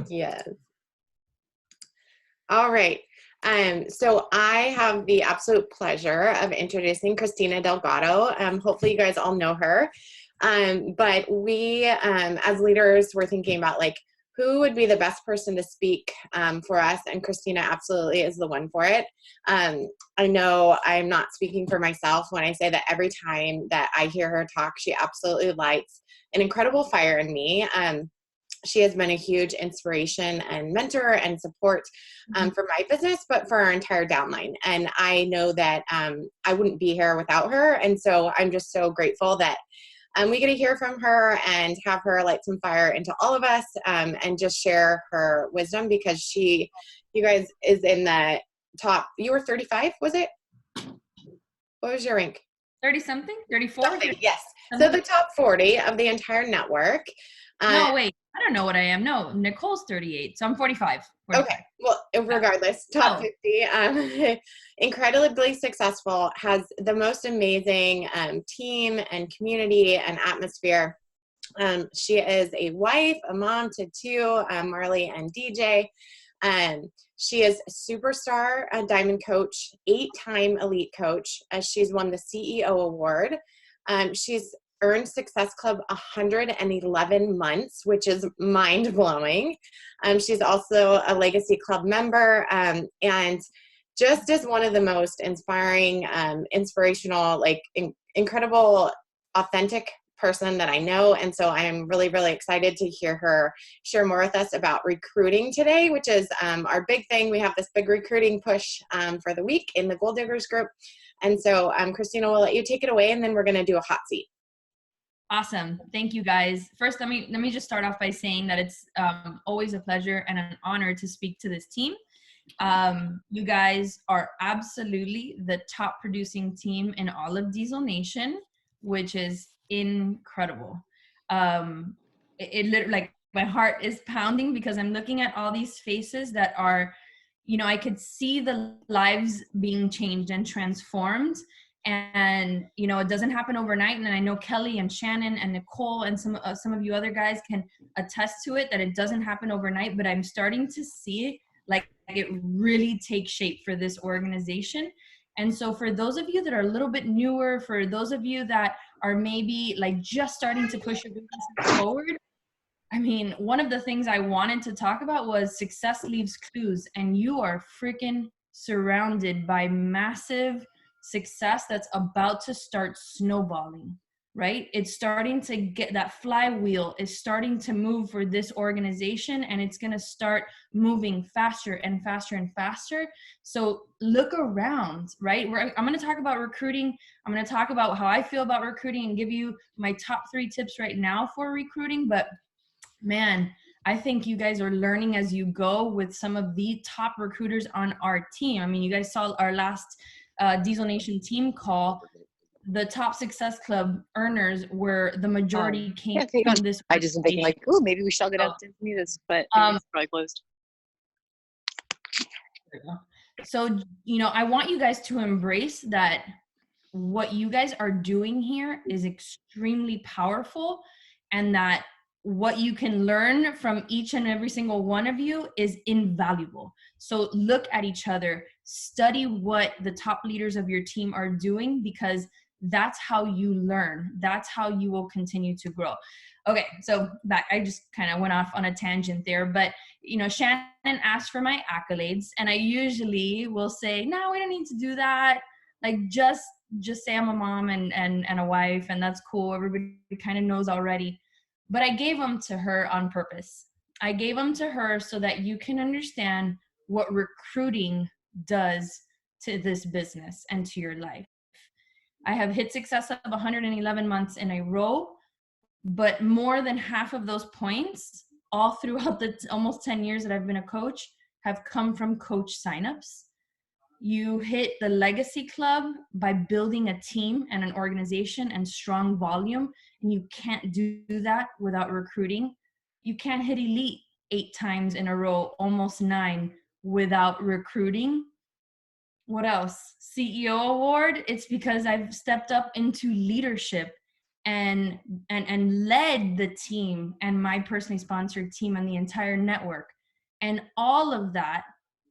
Yes. All right. So I have the absolute pleasure of introducing Kristina Delgado. Hopefully you guys all know her. But we, as leaders, we're thinking about like, who would be the best person to speak for us? And Kristina absolutely is the one for it. I know I'm not speaking for myself when I say that every time that I hear her talk, she absolutely lights an incredible fire in me. She has been a huge inspiration and mentor and support for my business, but for our entire downline. And I know that I wouldn't be here without her. And so I'm just so grateful that we get to hear from her and have her light some fire into all of us and just share her wisdom, because she, you guys, is in the top. You were 35, was it? What was your rank? 30 something? 34? Something, yes. So the top 40 of the entire network. No, wait. I don't know what I am. No, Nicole's 38, so I'm 45. Okay. Well, regardless, top 50, incredibly successful, has the most amazing team and community and atmosphere. She is a wife, a mom to two, Marley and DJ. She is a superstar, a diamond coach, 8-time elite coach. She's won the CEO award. She's earned Success Club 111 months, which is mind-blowing. She's also a Legacy Club member, and just is one of the most inspiring, inspirational, like incredible, authentic person that I know. And so I'm really, really excited to hear her share more with us about recruiting today, which is our big thing. We have this big recruiting push for the week in the Gold Diggers group. And so Kristina, we'll let you take it away, and then we're going to do a hot seat. Awesome. Thank you, guys. First, let me just start off by saying that it's always a pleasure and an honor to speak to this team. You guys are absolutely the top producing team in all of Diesel Nation, which is incredible. It literally, like, my heart is pounding because I'm looking at all these faces that are, you know, I could see the lives being changed and transformed. And, you know, it doesn't happen overnight. And I know Kelly and Shannon and Nicole and some of you other guys can attest to it, that it doesn't happen overnight, but I'm starting to see like it really take shape for this organization. And so for those of you that are a little bit newer, for those of you that are maybe like just starting to push your business forward, I mean, one of the things I wanted to talk about was success leaves clues, and you are freaking surrounded by massive success that's about to start snowballing, right? It's starting to get, that flywheel is starting to move for this organization, and it's going to start moving faster and faster and faster. So look around, right? I'm going to talk about recruiting. I'm going to talk about how I feel about recruiting and give you my top 3 tips right now for recruiting. But man, I think you guys are learning as you go with some of the top recruiters on our team. I mean, you guys saw our last Diesel Nation team call. The top Success Club earners were the majority came from this. I just am thinking like, oh, maybe we shall get out to do this, but it's probably closed. So, you know, I want you guys to embrace that what you guys are doing here is extremely powerful, and that what you can learn from each and every single one of you is invaluable. So look at each other, study what the top leaders of your team are doing, because that's how you learn. That's how you will continue to grow. Okay, so back, I just kind of went off on a tangent there, but you know, Shannon asked for my accolades, and I usually will say, no, we don't need to do that. Like just say I'm a mom and a wife, and that's cool. Everybody kind of knows already. But I gave them to her on purpose. I gave them to her so that you can understand what recruiting does to this business and to your life. I have hit success of 111 months in a row, but more than half of those points, all throughout the almost 10 years that I've been a coach, have come from coach signups. You hit the Legacy Club by building a team and an organization and strong volume, and you can't do that without recruiting. You can't hit elite 8 times in a row, almost 9, without recruiting. What else? CEO award. It's because I've stepped up into leadership and led the team and my personally sponsored team and the entire network. And all of that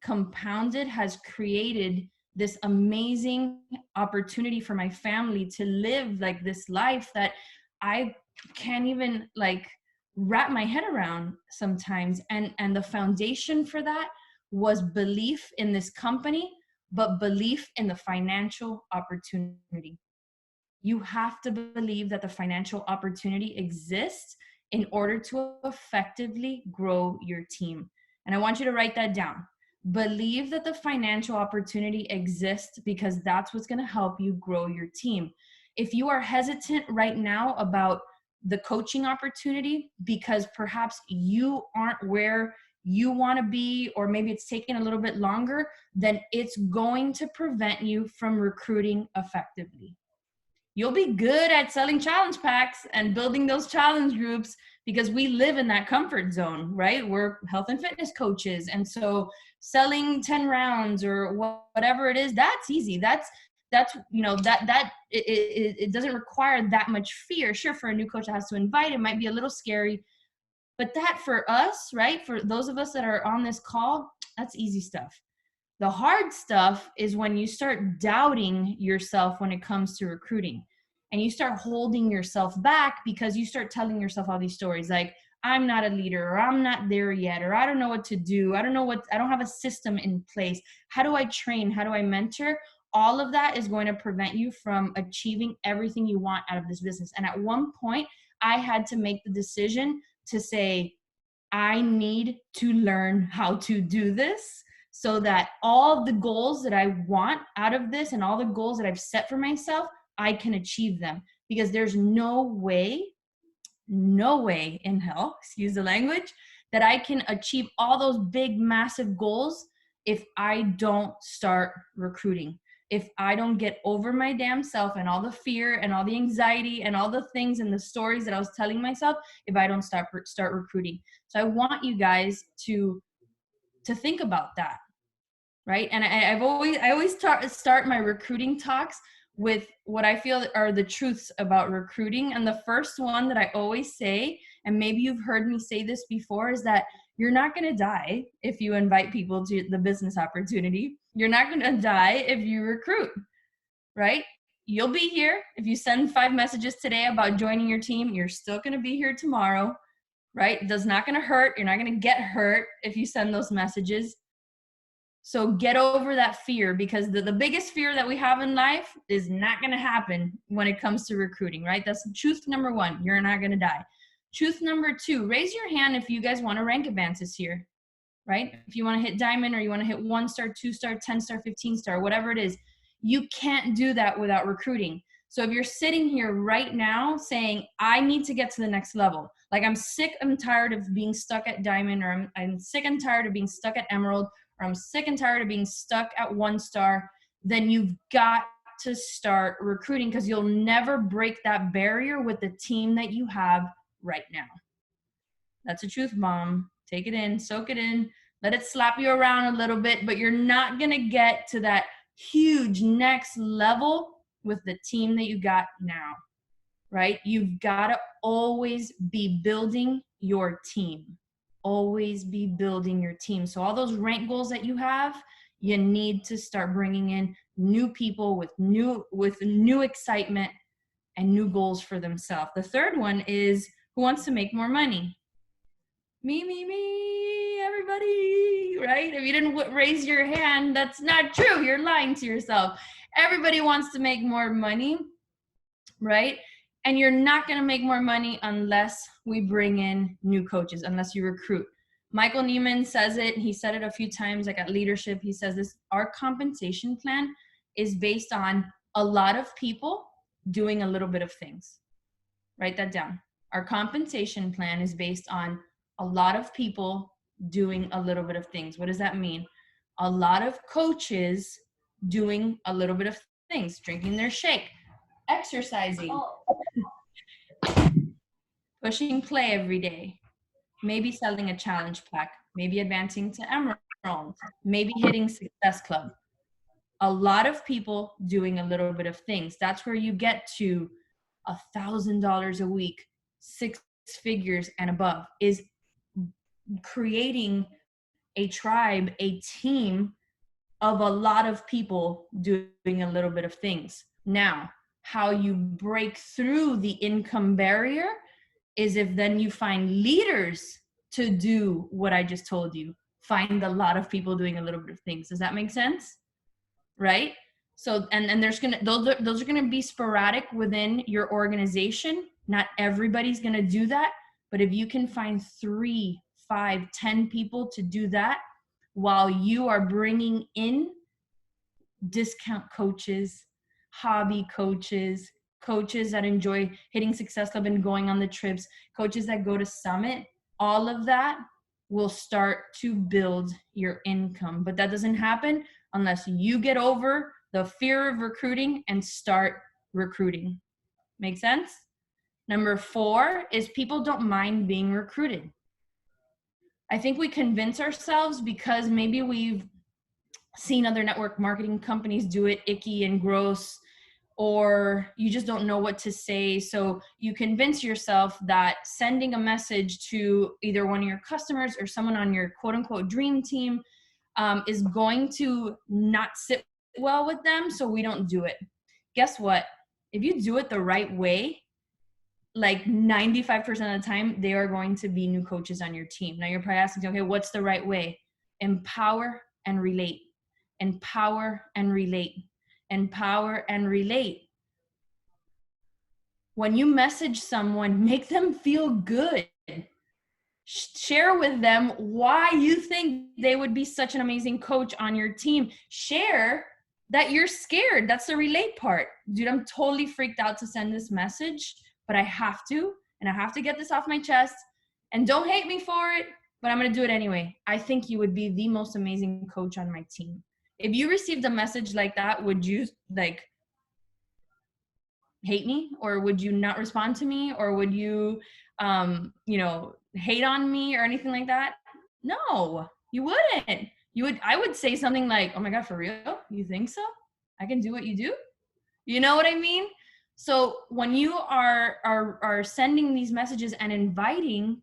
compounded has created this amazing opportunity for my family to live like this life that I can't even like wrap my head around sometimes. And the foundation for that was belief in this company, but belief in the financial opportunity. You have to believe that the financial opportunity exists in order to effectively grow your team. And I want you to write that down. Believe that the financial opportunity exists, because that's what's going to help you grow your team. If you are hesitant right now about the coaching opportunity because perhaps you aren't where you want to be, or maybe it's taking a little bit longer, then it's going to prevent you from recruiting effectively. You'll be good at selling challenge packs and building those challenge groups because we live in that comfort zone, right? We're health and fitness coaches. And so selling 10 rounds or whatever it is, that's easy. That's you know, it doesn't require that much fear. Sure, for a new coach that has to invite, it might be a little scary, but that for us, right? For those of us that are on this call, that's easy stuff. The hard stuff is when you start doubting yourself when it comes to recruiting, and you start holding yourself back because you start telling yourself all these stories like, I'm not a leader, or I'm not there yet, or I don't know what to do. I don't have a system in place. How do I train? How do I mentor? All of that is going to prevent you from achieving everything you want out of this business. And at one point, I had to make the decision to say, I need to learn how to do this, so that all the goals that I want out of this and all the goals that I've set for myself, I can achieve them. Because there's no way in hell, excuse the language, that I can achieve all those big, massive goals if I don't start recruiting. If I don't get over my damn self and all the fear and all the anxiety and all the things and the stories that I was telling myself, if I don't start recruiting. So I want you guys to think about that. Right. And I always start my recruiting talks with what I feel are the truths about recruiting. And the first one that I always say, and maybe you've heard me say this before, is that you're not going to die if you invite people to the business opportunity. You're not going to die if you recruit, right? You'll be here. If you send 5 messages today about joining your team, you're still going to be here tomorrow, right? It's not going to hurt. You're not going to get hurt if you send those messages. So get over that fear, because the biggest fear that we have in life is not going to happen when it comes to recruiting, right? That's truth number 1. You're not going to die. Truth number 2, raise your hand if you guys want to rank advances here, right? If you want to hit diamond, or you want to hit 1-star, 2-star, 10-star, 15-star, whatever it is, you can't do that without recruiting. So if you're sitting here right now saying, I need to get to the next level, like I'm sick and tired of being stuck at diamond, or I'm sick and tired of being stuck at emerald, or I'm sick and tired of being stuck at 1-star, then you've got to start recruiting, because you'll never break that barrier with the team that you have right now. That's a truth, Mom. Take it in, soak it in, let it slap you around a little bit, but you're not going to get to that huge next level with the team that you got now, right? You've got to always be building your team. Always be building your team. So all those rank goals that you have, you need to start bringing in new people with new excitement and new goals for themselves. The third one is, who wants to make more money? Me, everybody, right? If you didn't raise your hand, that's not true. You're lying to yourself. Everybody wants to make more money, right? And you're not going to make more money unless we bring in new coaches, unless you recruit. Michael Neiman says it. He said it a few times, like at leadership. He says this: our compensation plan is based on a lot of people doing a little bit of things. Write that down. Our compensation plan is based on a lot of people doing a little bit of things. What does that mean? A lot of coaches doing a little bit of things, drinking their shake, exercising, pushing play every day, maybe selling a challenge pack, maybe advancing to emerald, maybe hitting success club. A lot of people doing a little bit of things. That's where you get to $1,000 a week, 6 figures and above, is creating a tribe, a team of a lot of people doing a little bit of things. Now, how you break through the income barrier is if then you find leaders to do what I just told you. Find a lot of people doing a little bit of things. Does that make sense? Right? So, and there's gonna, those are gonna be sporadic within your organization. Not everybody's gonna do that, but if you can find 3, 5, 10 people to do that while you are bringing in discount coaches, hobby coaches, coaches that enjoy hitting Success Club and going on the trips, coaches that go to Summit, all of that will start to build your income. But that doesn't happen unless you get over the fear of recruiting and start recruiting. Make sense? Number 4 is people don't mind being recruited. I think we convince ourselves because maybe we've seen other network marketing companies do it icky and gross, or you just don't know what to say. So you convince yourself that sending a message to either one of your customers or someone on your quote unquote dream team is going to not sit well with them. So we don't do it. Guess what? If you do it the right way, like 95% of the time, they are going to be new coaches on your team. Now you're probably asking, okay, what's the right way? Empower and relate. Empower and relate. Empower and relate. When you message someone, make them feel good. Share with them why you think they would be such an amazing coach on your team. Share that you're scared. That's the relate part. Dude, I'm totally freaked out to send this message, but I have to, and I have to get this off my chest. And don't hate me for it, but I'm going to do it anyway. I think you would be the most amazing coach on my team. If you received a message like that, would you like hate me, or would you not respond to me, or would you, hate on me or anything like that? No, you wouldn't. I would say something like, oh my God, for real? You think so? I can do what you do? You know what I mean? So when you are sending these messages and inviting,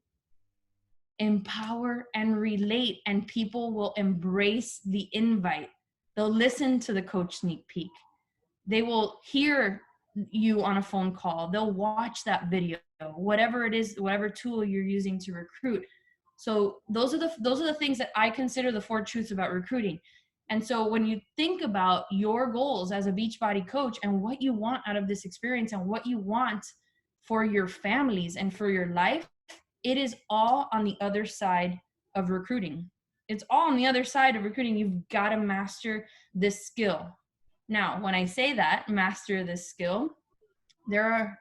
empower and relate, and people will embrace the invite. They'll listen to the coach sneak peek. They will hear you on a phone call. They'll watch that video, whatever it is, whatever tool you're using to recruit. So those are the things that I consider the 4 truths about recruiting. And so when you think about your goals as a Beachbody coach and what you want out of this experience and what you want for your families and for your life, it is all on the other side of recruiting. It's all on the other side of recruiting. You've got to master this skill. Now, when I say that, master this skill, there are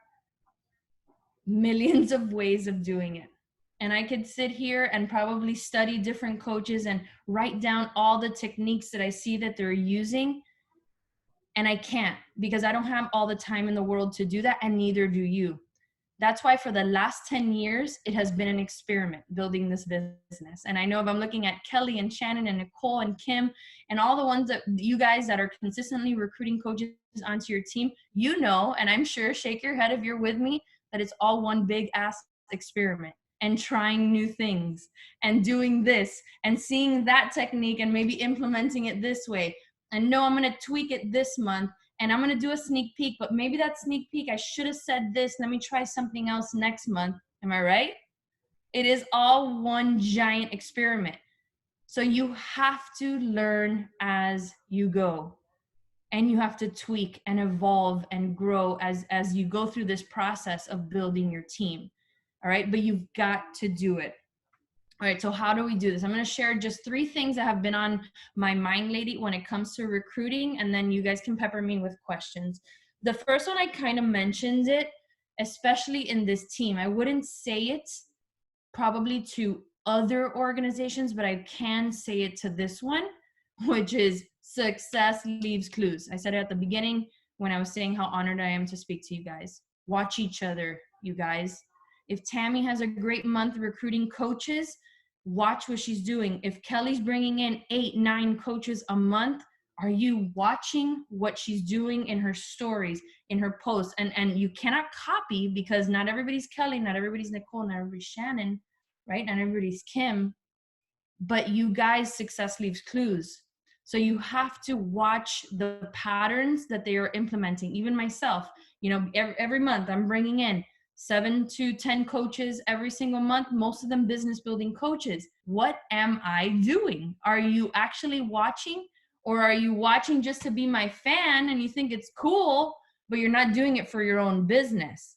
millions of ways of doing it. And I could sit here and probably study different coaches and write down all the techniques that I see that they're using. And I can't, because I don't have all the time in the world to do that, and neither do you. That's why for the last 10 years, it has been an experiment building this business. And I know if I'm looking at Kelly and Shannon and Nicole and Kim and all the ones that you guys that are consistently recruiting coaches onto your team, you know, and I'm sure, shake your head if you're with me, that it's all one big ass experiment and trying new things and doing this and seeing that technique and maybe implementing it this way. And no, I'm going to tweak it this month. And I'm going to do a sneak peek, but maybe that sneak peek, I should have said this. Let me try something else next month. Am I right? It is all one giant experiment. So you have to learn as you go. And you have to tweak and evolve and grow as you go through this process of building your team. All right. But you've got to do it. All right, so how do we do this? I'm going to share just 3 things that have been on my mind lately when it comes to recruiting, and then you guys can pepper me with questions. The first one, I kind of mentioned it, especially in this team. I wouldn't say it probably to other organizations, but I can say it to this one, which is success leaves clues. I said it at the beginning when I was saying how honored I am to speak to you guys. Watch each other, you guys. If Tammy has a great month recruiting coaches, watch what she's doing. If Kelly's bringing in 8, 9 coaches a month, are you watching what she's doing in her stories, in her posts? And you cannot copy, because not everybody's Kelly, not everybody's Nicole, not everybody's Shannon, right? Not everybody's Kim. but you guys, success leaves clues. So you have to watch the patterns that they are implementing. Even myself, you know, every month I'm bringing in 7 to 10 coaches every single month, most of them business building coaches. What am I doing? Are you actually watching, or are you watching just to be my fan and you think it's cool, but you're not doing it for your own business?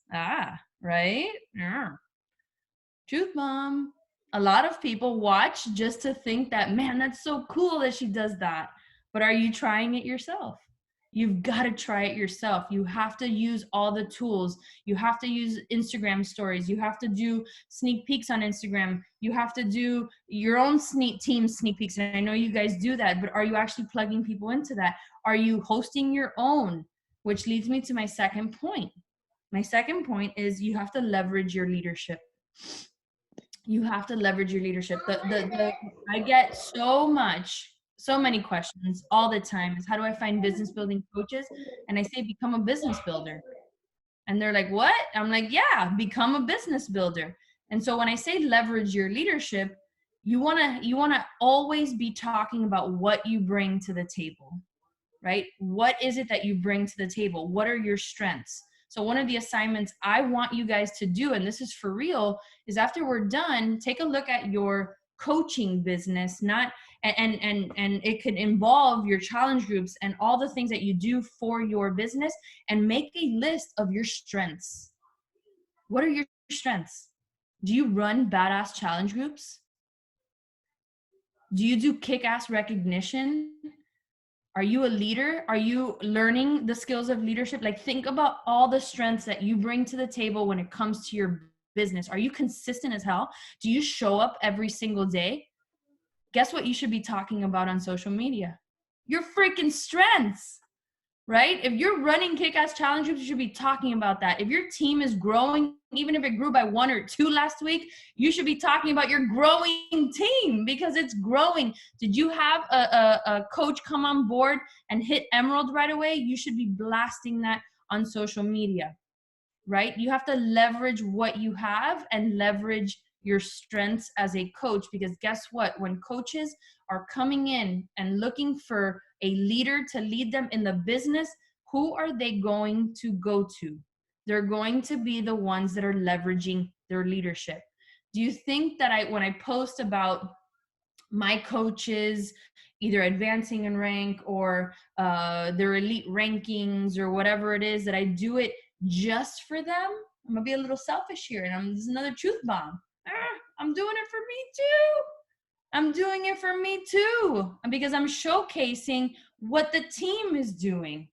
Right? Yeah. Truth bomb. A lot of people watch just to think that, man, that's so cool that she does that. But are you trying it yourself? You've got to try it yourself. You have to use all the tools. You have to use Instagram stories. You have to do sneak peeks on Instagram. You have to do your own team sneak peeks. And I know you guys do that, but are you actually plugging people into that? Are you hosting your own? Which leads me to my second point. My second point is you have to leverage your leadership. You have to leverage your leadership. I get so many questions all the time is, how do I find business building coaches? And I say, become a business builder. And they're like, what? I'm like, yeah, become a business builder. And so when I say leverage your leadership, you want to always be talking about what you bring to the table, right? What is it that you bring to the table? What are your strengths? So one of the assignments I want you guys to do, and this is for real, is after we're done, take a look at your coaching business, and it could involve your challenge groups and all the things that you do for your business, and make a list of your strengths. What are your strengths? Do you run badass challenge groups? Do you do kick-ass recognition? Are you a leader? Are you learning the skills of leadership? Like, think about all the strengths that you bring to the table when it comes to your business. Are you consistent as hell? Do you show up every single day? Guess what you should be talking about on social media? Your freaking strengths, right? If you're running kick-ass challenges, you should be talking about that. If your team is growing, even if it grew by 1 or 2 last week, you should be talking about your growing team because it's growing. Did you have a coach come on board and hit Emerald right away? You should be blasting that on social media, right? You have to leverage what you have and leverage your strengths as a coach, because guess what? When coaches are coming in and looking for a leader to lead them in the business, who are they going to go to? They're going to be the ones that are leveraging their leadership. Do you think that when I post about my coaches either advancing in rank or their elite rankings or whatever it is, that I do it just for them? I'm gonna be a little selfish here, and this is another truth bomb. I'm doing it for me too. I'm doing it for me too, because I'm showcasing what the team is doing,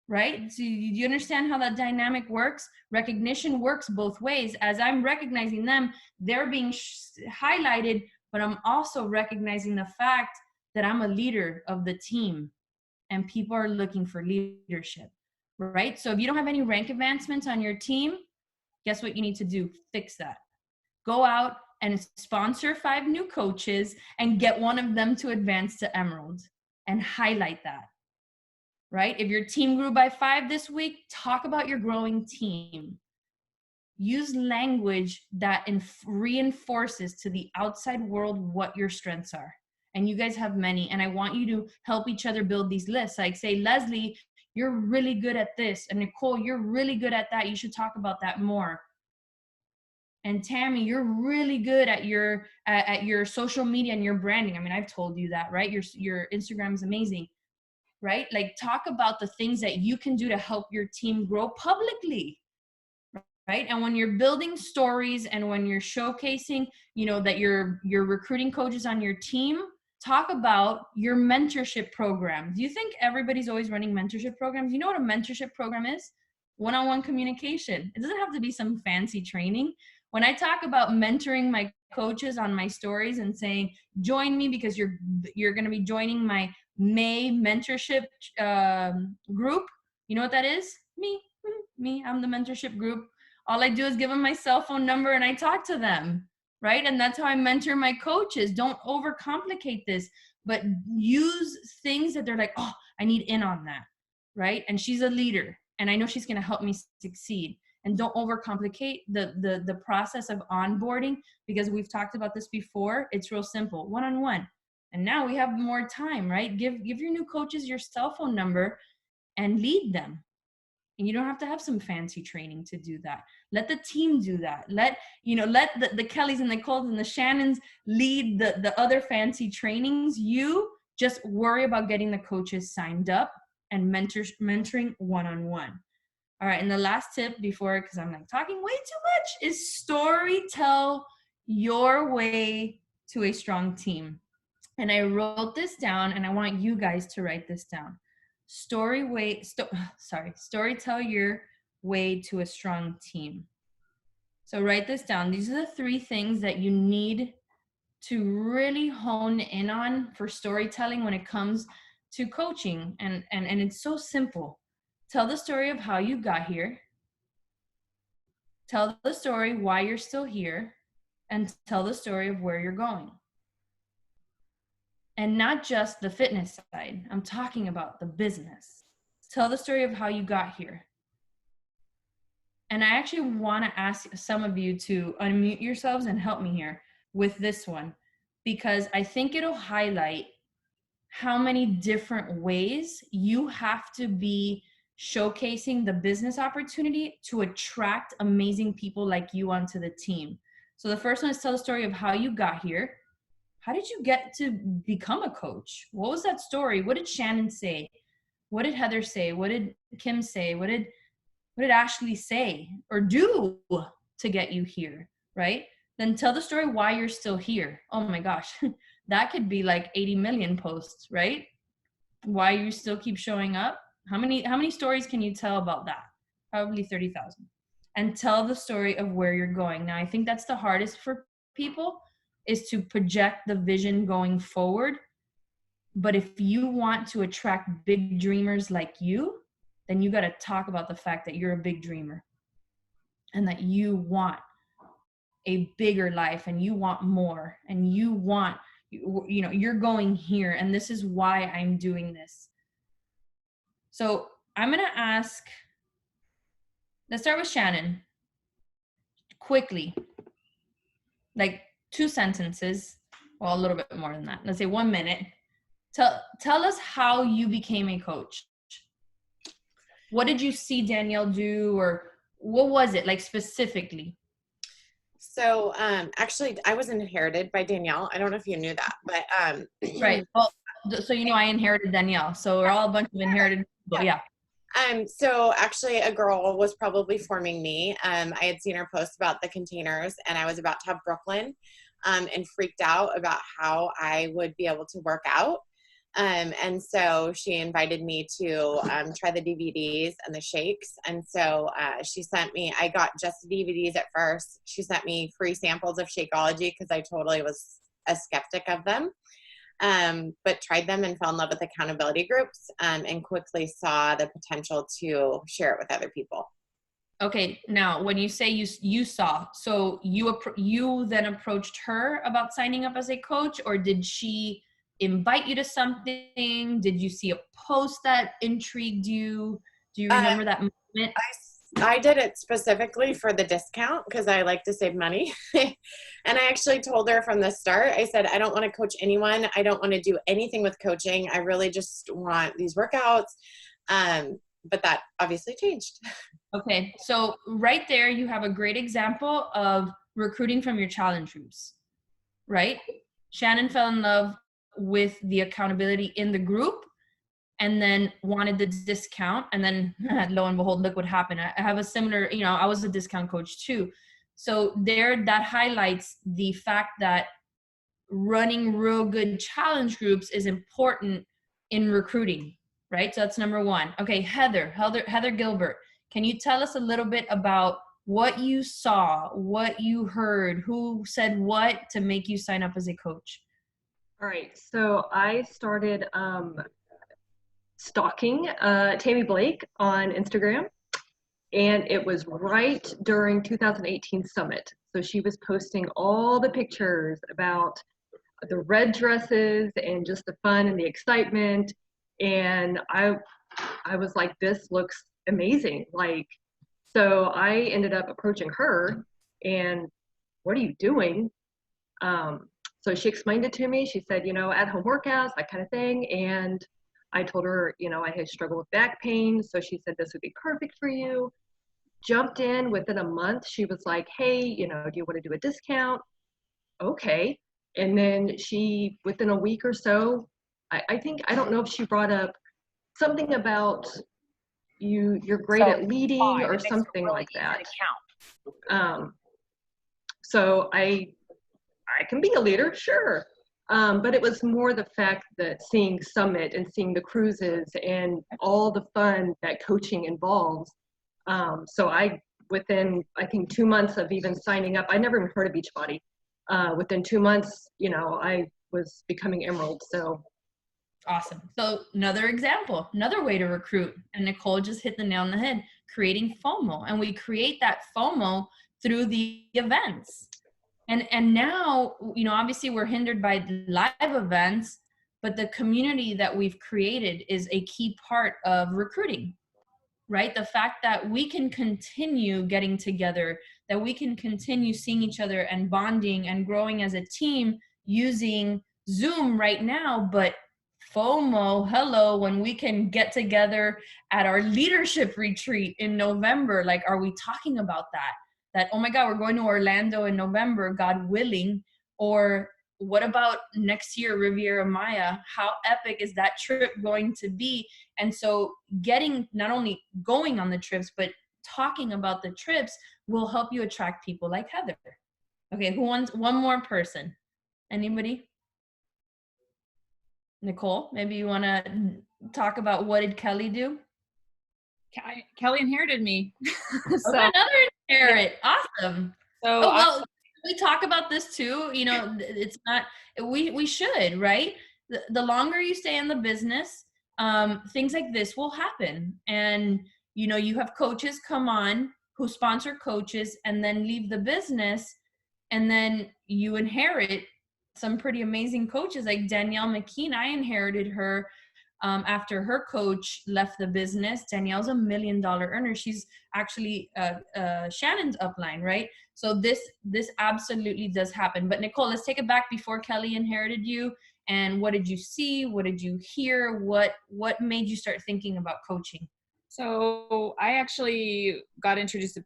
right? So you understand how that dynamic works? Recognition works both ways. As I'm recognizing them, they're being highlighted, but I'm also recognizing the fact that I'm a leader of the team and people are looking for leadership, right? So if you don't have any rank advancements on your team, guess what you need to do? Fix that. Go out and sponsor 5 new coaches and get one of them to advance to Emerald and highlight that, right? If your team grew by 5 this week, talk about your growing team. Use language that reinforces to the outside world what your strengths are. And you guys have many, and I want you to help each other build these lists. Like, say, Leslie, you're really good at this, and Nicole, you're really good at that. You should talk about that more. And Tammy, you're really good at your social media and your branding. I mean, I've told you that, right? Your Instagram is amazing, right? Like, talk about the things that you can do to help your team grow publicly, right? And when you're building stories and when you're showcasing, that you're recruiting coaches on your team, talk about your mentorship program. Do you think everybody's always running mentorship programs? You know what a mentorship program is? One-on-one communication. It doesn't have to be some fancy training. When I talk about mentoring my coaches on my stories and saying, join me because you're going to be joining my May mentorship group, you know what that is? Me, I'm the mentorship group. All I do is give them my cell phone number and I talk to them, right? And that's how I mentor my coaches. Don't overcomplicate this, but use things that they're like, oh, I need in on that, right? And she's a leader and I know she's going to help me succeed. and don't overcomplicate the process of onboarding, because we've talked about this before. It's real simple, one-on-one. And now we have more time, right? Give your new coaches your cell phone number and lead them. And you don't have to have some fancy training to do that. Let the team do that. Let the Kellys and the Coles and the Shannons lead the other fancy trainings. You just worry about getting the coaches signed up and mentoring one-on-one. All right, and the last tip before, because I'm like talking way too much, is story tell your way to a strong team. And I wrote this down, and I want you guys to write this down. Story tell your way to a strong team. So write this down. These are the 3 things that you need to really hone in on for storytelling when it comes to coaching. And it's so simple. Tell the story of how you got here. Tell the story why you're still here. And tell the story of where you're going. And not just the fitness side. I'm talking about the business. Tell the story of how you got here. And I actually want to ask some of you to unmute yourselves and help me here with this one, because I think it'll highlight how many different ways you have to be showcasing the business opportunity to attract amazing people like you onto the team. So the first one is tell the story of how you got here. How did you get to become a coach? What was that story? What did Shannon say? What did Heather say? What did Kim say? What did Ashley say or do to get you here, right? Then tell the story why you're still here. Oh my gosh, that could be like 80 million posts, right? Why you still keep showing up. How many stories can you tell about that? Probably 30,000. And tell the story of where you're going. Now, I think that's the hardest for people, is to project the vision going forward. But if you want to attract big dreamers like you, then you got to talk about the fact that you're a big dreamer and that you want a bigger life and you want more and you want, you're going here and this is why I'm doing this. So I'm going to ask, let's start with Shannon. Quickly, like 2 sentences, well, a little bit more than that. Let's say 1 minute. Tell us how you became a coach. What did you see Danielle do, or what was it like specifically? So actually, I was inherited by Danielle. I don't know if you knew that, but right. Well, so I inherited Danielle. So we're all a bunch of inherited people. Yeah. So actually, a girl was probably forming me. I had seen her post about the containers, and I was about to have Brooklyn, and freaked out about how I would be able to work out. And so she invited me to try the DVDs and the shakes. And so she sent me, I got just DVDs at first. She sent me free samples of Shakeology because I totally was a skeptic of them, but tried them and fell in love with accountability groups, and quickly saw the potential to share it with other people. Okay, now when you say you saw, so you then approached her about signing up as a coach, or did she invite you to something? Did you see a post that intrigued you? Do you remember that moment? I did it specifically for the discount because I like to save money. And I actually told her from the start, I said, I don't want to coach anyone. I don't want to do anything with coaching. I really just want these workouts. But that obviously changed. Okay, so right there, you have a great example of recruiting from your challenge groups, right? Shannon fell in love with the accountability in the group and then wanted the discount, and then lo and behold, look what happened. I have a similar, I was a discount coach too. So there, that highlights the fact that running real good challenge groups is important in recruiting, right? So that's number 1. Okay, Heather Gilbert, can you tell us a little bit about what you saw, what you heard, who said what to make you sign up as a coach? All right, so I started stalking Tammy Blake on Instagram, and it was right during 2018 Summit. So she was posting all the pictures about the red dresses and just the fun and the excitement, and I was like, this looks amazing. Like, So I ended up approaching her and, what are you doing? So she explained it to me. She said, at-home workouts, that kind of thing. And I told her, I had struggled with back pain. So she said, this would be perfect for you. Jumped in within a month. She was like, hey, do you want to do a discount? Okay. And then she, within a week or so, I think, I don't know if she brought up something about you're great at leading or something like that. So I can be a leader, sure. But it was more the fact that seeing Summit and seeing the cruises and all the fun that coaching involves. So within, I think, 2 months of even signing up, I never even heard of Beachbody. Within 2 months, I was becoming Emerald, so. Awesome. So another example, another way to recruit, and Nicole just hit the nail on the head, creating FOMO. And we create that FOMO through the events. And now, obviously we're hindered by live events, but the community that we've created is a key part of recruiting, right? The fact that we can continue getting together, that we can continue seeing each other and bonding and growing as a team using Zoom right now, but FOMO, hello, when we can get together at our leadership retreat in November, like, are we talking about that? That, oh my God, we're going to Orlando in November, God willing. Or what about next year, Riviera Maya? How epic is that trip going to be? And so getting, not only going on the trips, but talking about the trips will help you attract people like Heather. Okay, who wants one more person? Anybody? Nicole, maybe you want to talk about what did Kelly do? Kelly inherited me. So, another inherit. Yeah. Awesome. So well, we talk about this too. It's not, we should, right? The longer you stay in the business, things like this will happen. And, you have coaches come on who sponsor coaches and then leave the business. And then you inherit some pretty amazing coaches like Danielle McKean. I inherited her after her coach left the business. Danielle's $1 million earner. She's actually Shannon's upline, right? So this absolutely does happen. But Nicole, let's take it back before Kelly inherited you. And what did you see? What did you hear? What made you start thinking about coaching? So I actually got introduced to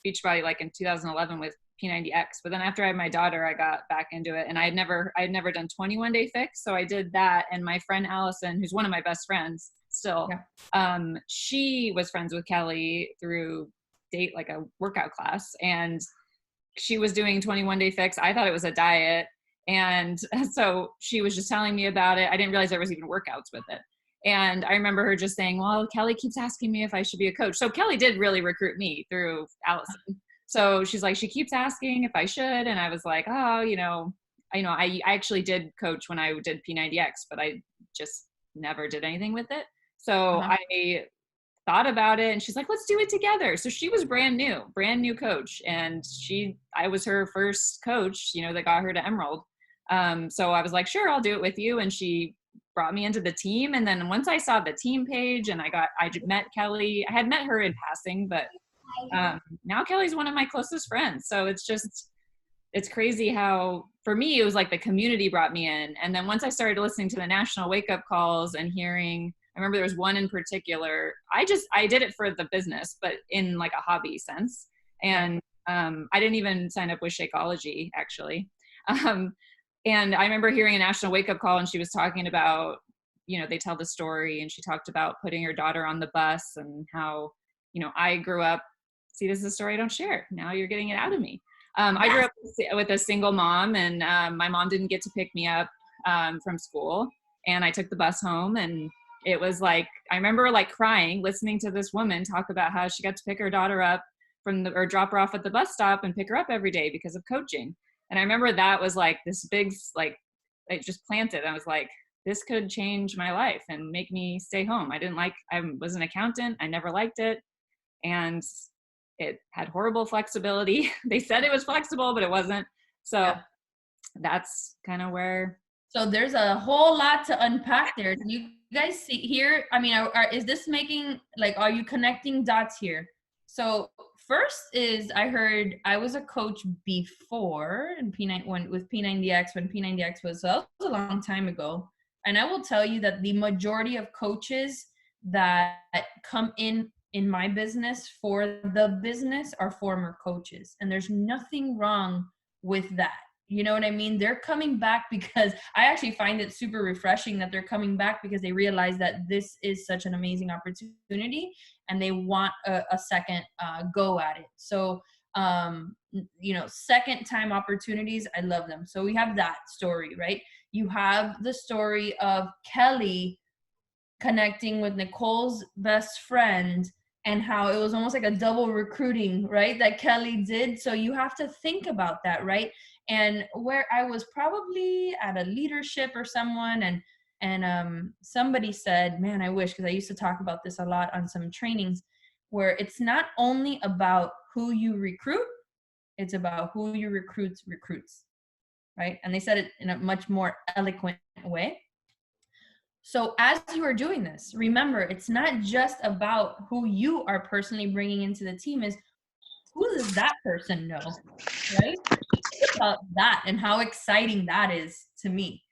Beachbody like in 2011 with P90X. But then after I had my daughter, I got back into it, and I had never done 21-day fix. So I did that. And my friend Allison, who's one of my best friends still, she was friends with Kelly through like a workout class, and she was doing 21-day fix. I thought it was a diet. And so she was just telling me about it. I didn't realize there was even workouts with it. And I remember her just saying, well, Kelly keeps asking me if I should be a coach. So Kelly did really recruit me through Allison. So she's like, she keeps asking if I should. And I was like, oh, I actually did coach when I did P90X, but I just never did anything with it. So I thought about it, and she's like, let's do it together. So she was brand new coach. And I was her first coach, that got her to Emerald. So I was like, sure, I'll do it with you. And she brought me into the team. And then once I saw the team page and I met Kelly, I had met her in passing, but now Kelly's one of my closest friends. So it's crazy how, for me, it was like the community brought me in. And then once I started listening to the national wake up calls and hearing, I remember there was one in particular, I did it for the business, but in like a hobby sense. And I didn't even sign up with Shakeology, actually. And I remember hearing a national wake up call, and she was talking about, they tell the story, and she talked about putting her daughter on the bus and how, I grew up, see, this is a story I don't share. Now you're getting it out of me. I grew up with a single mom, and my mom didn't get to pick me up from school, and I took the bus home, and it was like, I remember like crying, listening to this woman talk about how she got to pick her daughter up or drop her off at the bus stop and pick her up every day because of coaching. And I remember that was like this big, like, it just planted. I was like, this could change my life and make me stay home. I was an accountant. I never liked it. And it had horrible flexibility. They said it was flexible, but it wasn't. So that's kind of where. So there's a whole lot to unpack there. You guys see here, I mean, is this making, like, are you connecting dots here? So first is I was a coach before in with P90X when P90X was, so that was a long time ago. And I will tell you that the majority of coaches that come in my business for the business are former coaches. And there's nothing wrong with that. You know what I mean? They're coming back because I actually find it super refreshing that they're coming back because they realize that this is such an amazing opportunity and they want a second go at it. So, second time opportunities, I love them. So we have that story, right? You have the story of Kelly connecting with Nicole's best friend and how it was almost like a double recruiting, right? That Kelly did. So you have to think about that, right? And where I was probably at a leadership or someone and somebody said, man, I wish, because I used to talk about this a lot on some trainings, where it's not only about who you recruit, it's about who you recruits, right? And they said it in a much more eloquent way. So as you are doing this, remember, it's not just about who you are personally bringing into the team, is who does that person know, right? Think about that and how exciting that is to me,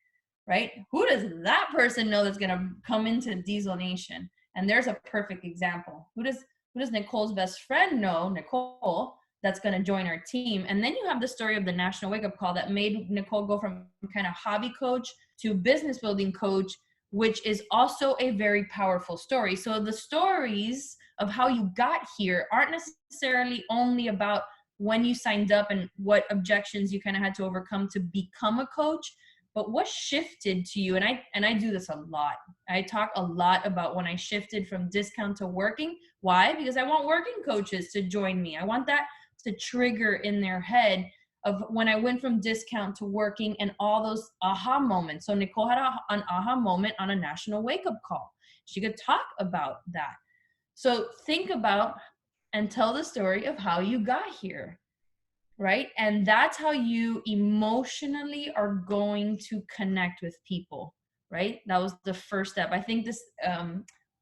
right? Who does that person know that's going to come into Diesel Nation? And there's a perfect example. Who does Nicole's best friend know, Nicole, that's going to join our team? And then you have the story of the National Wake Up Call that made Nicole go from kind of hobby coach to business building coach, which is also a very powerful story. So the stories of how you got here aren't necessarily only about when you signed up and what objections you kind of had to overcome to become a coach, but what shifted to you. And I do this a lot. I talk a lot about when I shifted from discount to working. Why? Because I want working coaches to join me. I want that to trigger in their head of when I went from discount to working and all those aha moments. So Nicole had an aha moment on a National Wake Up Call. She could talk about that. So think about and tell the story of how you got here, right? And that's how you emotionally are going to connect with people, right? That was the first step. I think this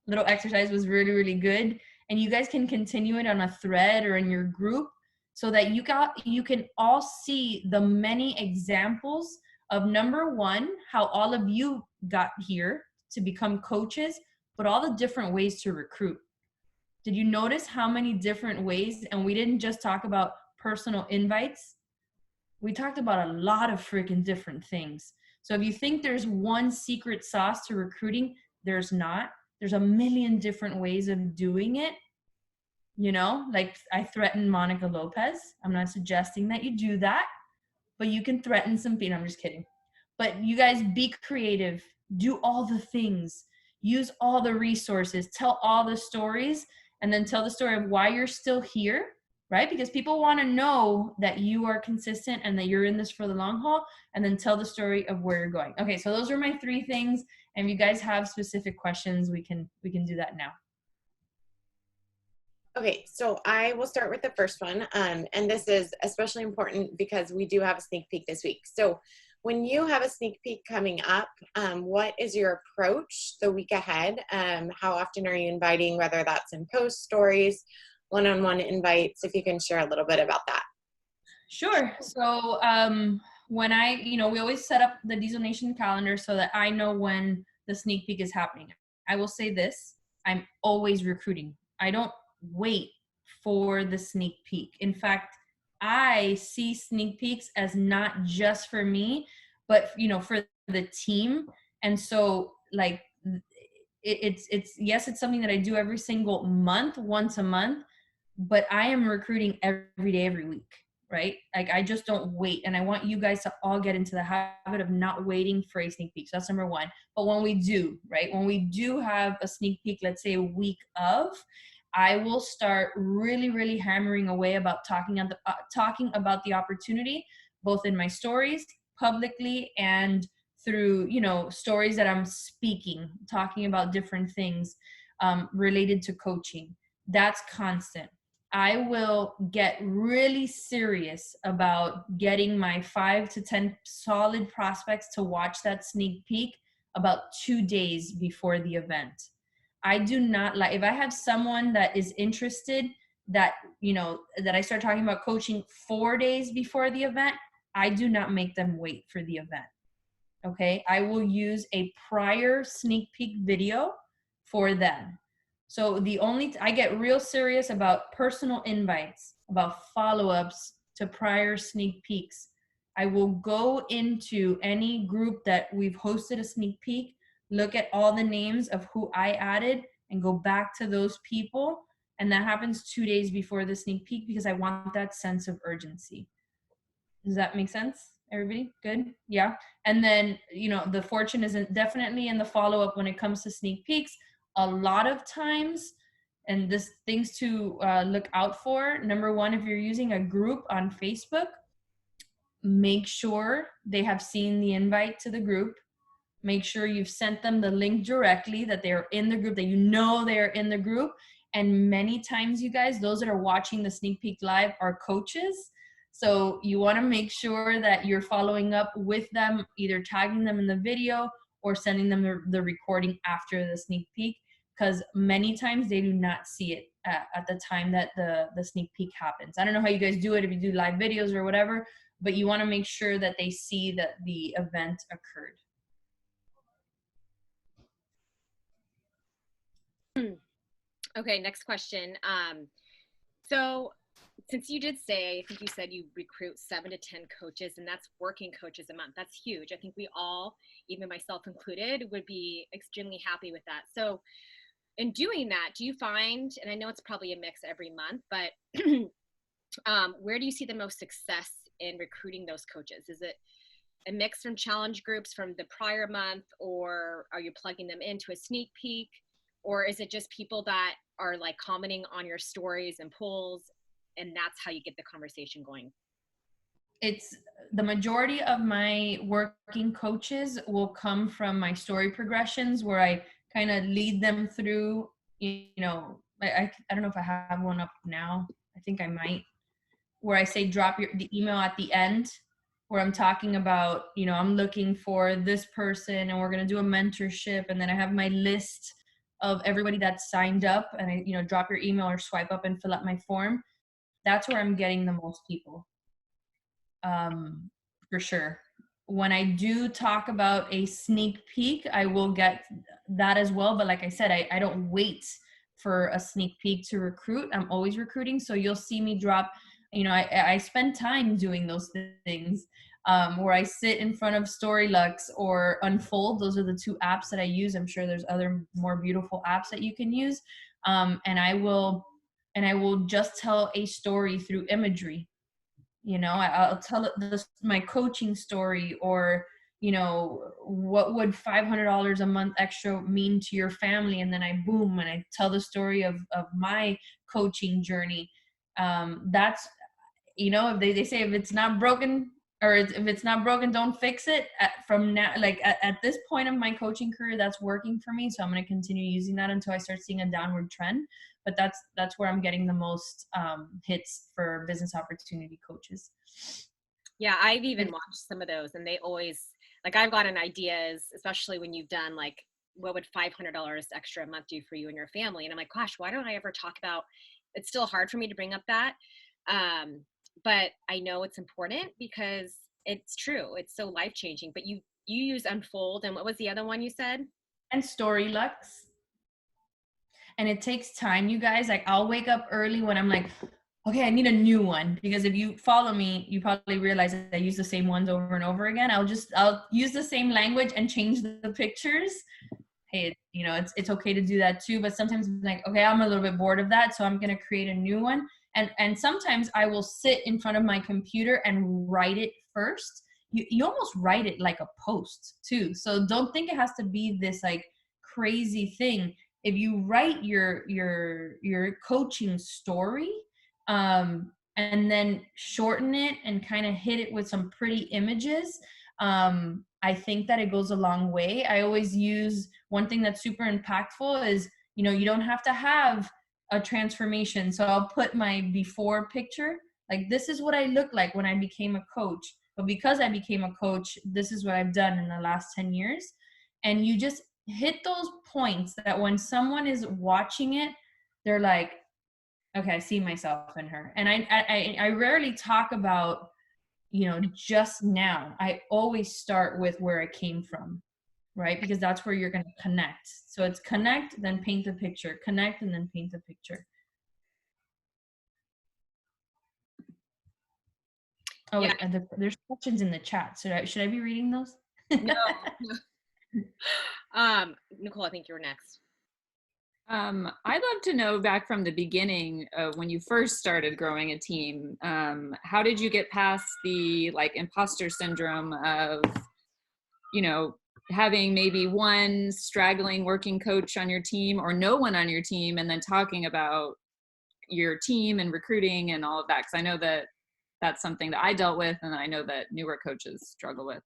little exercise was really, really good. And you guys can continue it on a thread or in your group so that you can all see the many examples of, number one, how all of you got here to become coaches, but all the different ways to recruit. Did you notice how many different ways? And we didn't just talk about personal invites. We talked about a lot of freaking different things. So if you think there's one secret sauce to recruiting, there's not. There's a million different ways of doing it. You know, like I threatened Monica Lopez. I'm not suggesting that you do that, but you can threaten some people. I'm just kidding. But you guys be creative, do all the things, use all the resources, tell all the stories, and then tell the story of why you're still here, right? Because people want to know that you are consistent and that you're in this for the long haul, and then tell the story of where you're going. Okay, so those are my 3 things. And if you guys have specific questions, we can do that now. Okay, so I will start with the first one. And this is especially important because we do have a sneak peek this week. So when you have a sneak peek coming up, what is your approach the week ahead? How often are you inviting, whether that's in post stories, one-on-one invites, if you can share a little bit about that. Sure. So when we always set up the Diesel Nation calendar so that I know when the sneak peek is happening. I will say this, I'm always recruiting. I don't wait for the sneak peek. In fact, I see sneak peeks as not just for me, but for the team. And so like it's yes, it's something that I do every single month, once a month, but I am recruiting every day, every week, right? Like I just don't wait. And I want you guys to all get into the habit of not waiting for a sneak peek. So that's number 1. But when we do, right? When we do have a sneak peek, let's say a week of, I will start really, really hammering away about talking about the opportunity, both in my stories, publicly, and through, stories that I'm speaking, talking about different things related to coaching. That's constant. I will get really serious about getting my 5 to 10 solid prospects to watch that sneak peek about 2 days before the event. I do not like, if I have someone that is interested that, that I start talking about coaching 4 days before the event, I do not make them wait for the event. Okay. I will use a prior sneak peek video for them. So I get real serious about personal invites, about follow-ups to prior sneak peeks. I will go into any group that we've hosted a sneak peek, look at all the names of who I added and go back to those people. And that happens 2 days before the sneak peek because I want that sense of urgency. Does that make sense? Everybody good? Yeah. And then, the fortune isn't definitely in the follow-up when it comes to sneak peeks. A lot of times, and this things to look out for. Number one, if you're using a group on Facebook, make sure they have seen the invite to the group. Make sure you've sent them the link directly, that they're in the group, that they're in the group. And many times, you guys, those that are watching the sneak peek live are coaches. So you want to make sure that you're following up with them, either tagging them in the video or sending them the recording after the sneak peek, because many times they do not see it at the time that the sneak peek happens. I don't know how you guys do it, if you do live videos or whatever, but you want to make sure that they see that the event occurred. Okay, next question. So since you did say, I think you said you recruit 7 to 10 coaches, and that's working coaches a month. That's huge. I think we all, even myself included, would be extremely happy with that. So in doing that, do you find, and I know it's probably a mix every month, but where do you see the most success in recruiting those coaches? Is it a mix from challenge groups from the prior month, or are you plugging them into a sneak peek? Or is it just people that are like commenting on your stories and polls, and that's how you get the conversation going? It's the majority of my working coaches will come from my story progressions, where I kind of lead them through, I don't know if I have one up now. I think I might, where I say drop the email at the end, where I'm talking about, I'm looking for this person and we're going to do a mentorship. And then I have my list of everybody that's signed up, and I, drop your email or swipe up and fill out my form. That's where I'm getting the most people. For sure. When I do talk about a sneak peek, I will get that as well. But like I said, I don't wait for a sneak peek to recruit. I'm always recruiting. So you'll see me drop, I spend time doing those things, where I sit in front of Storylux or Unfold. Those are the 2 apps that I use. I'm sure there's other more beautiful apps that you can use. And I will just tell a story through imagery. I'll tell my coaching story, or, what would $500 a month extra mean to your family? And then I tell the story of my coaching journey. That's, if they say, if it's not broken, or if it's not broken, don't fix it. From now, like at this point of my coaching career, that's working for me. So I'm going to continue using that until I start seeing a downward trend. But that's where I'm getting the most hits for business opportunity coaches. Yeah, I've even watched some of those, and they always, like, I've gotten ideas, especially when you've done like, what would $500 extra a month do for you and your family? And I'm like, gosh, why don't I ever talk about, it's still hard for me to bring up that. But I know it's important because it's true. It's so life-changing. But you use Unfold, and what was the other one you said? And Storylux. And it takes time, you guys. Like, I'll wake up early when I'm like, okay, I need a new one. Because if you follow me, you probably realize that I use the same ones over and over again. I'll use the same language and change the pictures. Hey, it's okay to do that too. But sometimes I'm like, okay, I'm a little bit bored of that, so I'm going to create a new one. And sometimes I will sit in front of my computer and write it first. You almost write it like a post too. So don't think it has to be this like crazy thing. If you write your coaching story, and then shorten it and kind of hit it with some pretty images, I think that it goes a long way. I always use one thing that's super impactful is, you don't have to have a transformation. So I'll put my before picture, like this is what I looked like when I became a coach. But because I became a coach, this is what I've done in the last 10 years. And you just hit those points that when someone is watching it, they're like, okay, I see myself in her. And I rarely talk about, you know, just now. I always start with where I came from, right? Because that's where you're going to connect. So it's connect, then paint the picture, connect, and then paint the picture. Oh, Yeah. wait, and there's questions in the chat. Should I be reading those? No. Nicole, I think you're next. I'd love to know back from the beginning, when you first started growing a team, how did you get past the like imposter syndrome of, you know, having maybe one straggling working coach on your team or no one on your team, and then talking about your team and recruiting and all of that? Because I know that that's something that I dealt with, and I know that newer coaches struggle with.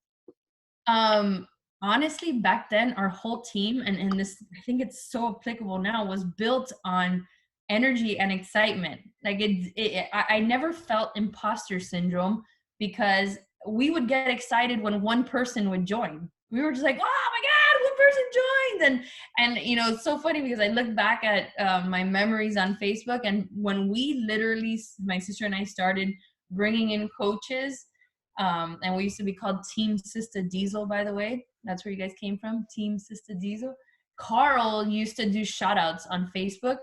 Honestly, back then, our whole team, and this, I think it's so applicable now, was built on energy and excitement. Like I never felt imposter syndrome because we would get excited when one person would join. We were just like, oh my God, one person joined. And you know, it's so funny because I look back at my memories on Facebook, and when we literally, my sister and I started bringing in coaches, and we used to be called Team Sister Diesel, by the way. That's where you guys came from, Team Sister Diesel. Carl used to do shout outs on Facebook,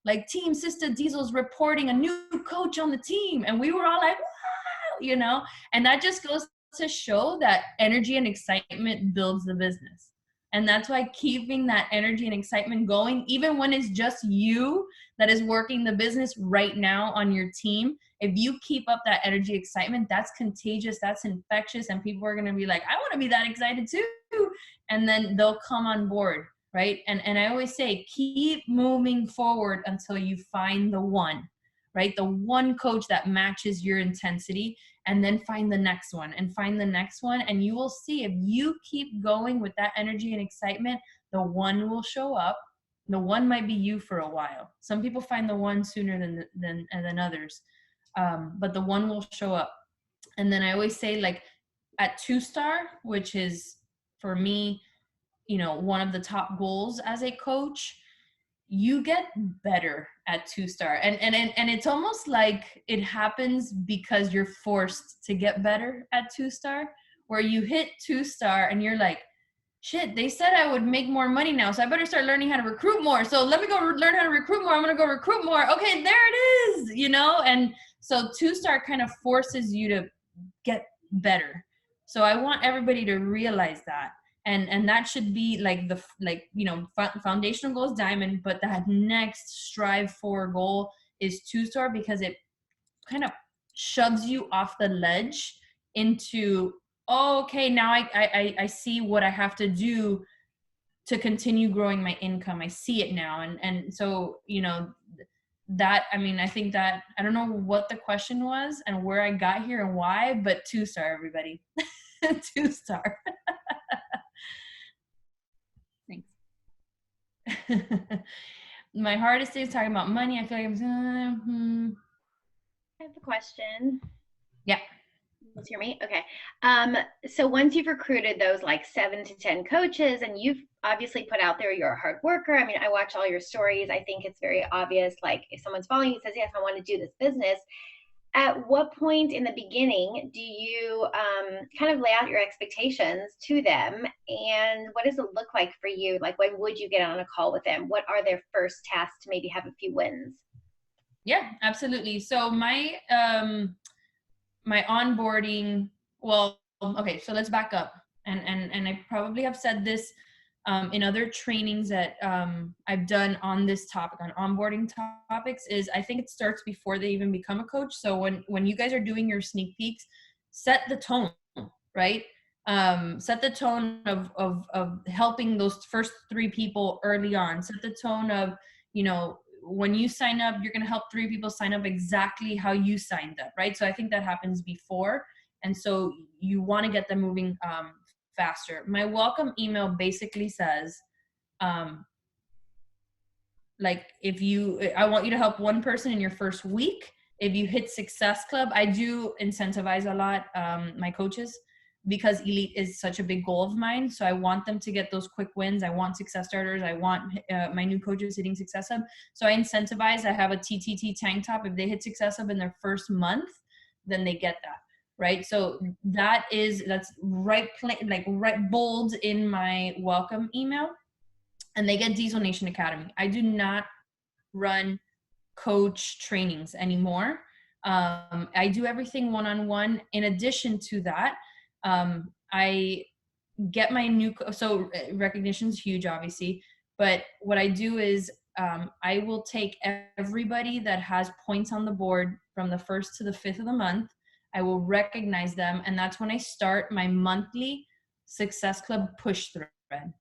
like Team Sister Diesel's reporting a new coach on the team. And we were all like, wow, you know, and that just goes to show that energy and excitement builds the business. And that's why keeping that energy and excitement going, even when it's just you that is working the business right now on your team, if you keep up that energy, excitement, that's contagious, that's infectious, and people are going to be like, I want to be that excited too. And then they'll come on board, right? And I always say, keep moving forward until you find the one, right? The one coach that matches your intensity, and then find the next one and find the next one. And you will see, if you keep going with that energy and excitement, the one will show up. The one might be you for a while. Some people find the one sooner than others. But the one will show up. And then I always say, like, at 2-star, which is for me, you know, one of the top goals as a coach, you get better at 2-star. And it's almost like it happens because you're forced to get better at 2-star, where you hit 2-star and you're like, shit, they said I would make more money now, so I better start learning how to recruit more. So let me go learn how to recruit more. I'm going to go recruit more. Okay, there it is, you know? And so 2-star kind of forces you to get better. So I want everybody to realize that. And that should be like you know, foundational goal is diamond, but that next strive for goal is 2-star, because it kind of shoves you off the ledge into, oh, okay, now I see what I have to do to continue growing my income. I see it now. And so, you know, that, I mean, I think that, I don't know what the question was and where I got here and why, but 2-star, everybody. 2-star. Thanks. My hardest day is talking about money. I feel like I have a question. Yeah. Let's hear me. Okay. So once you've recruited those like 7 to 10 coaches, and you've obviously put out there you're a hard worker. I mean, I watch all your stories. I think it's very obvious. Like, if someone's following you, says, yes, I want to do this business. At what point in the beginning do you kind of lay out your expectations to them? And what does it look like for you? Like, when would you get on a call with them? What are their first tasks to maybe have a few wins? Yeah, absolutely. So my my onboarding, well, okay, so let's back up. And I probably have said this in other trainings that I've done on this topic, on onboarding topics, is I think it starts before they even become a coach. So when you guys are doing your sneak peeks, set the tone, right? Set the tone of helping those first 3 people early on. Set the tone of, you know, when you sign up, you're going to help 3 people sign up exactly how you signed up, right? So I think that happens before. And so you want to get them moving faster. My welcome email basically says, like, I want you to help 1 person in your first week. If you hit Success Club, I do incentivize a lot my coaches. because elite is such a big goal of mine. So I want them to get those quick wins. I want success starters. I want my new coaches hitting Success Hub. So I incentivize. I have a TTT tank top. If they hit Success Hub in their first month, then they get that. Right. So that's right bold in my welcome email, and they get Diesel Nation Academy. I do not run coach trainings anymore. I do everything one-on-one. In addition to that, I get my new, so recognition is huge, obviously, but what I do is I will take everybody that has points on the board from the 1st to the 5th of the month. I will recognize them, and that's when I start my monthly Success Club push thread.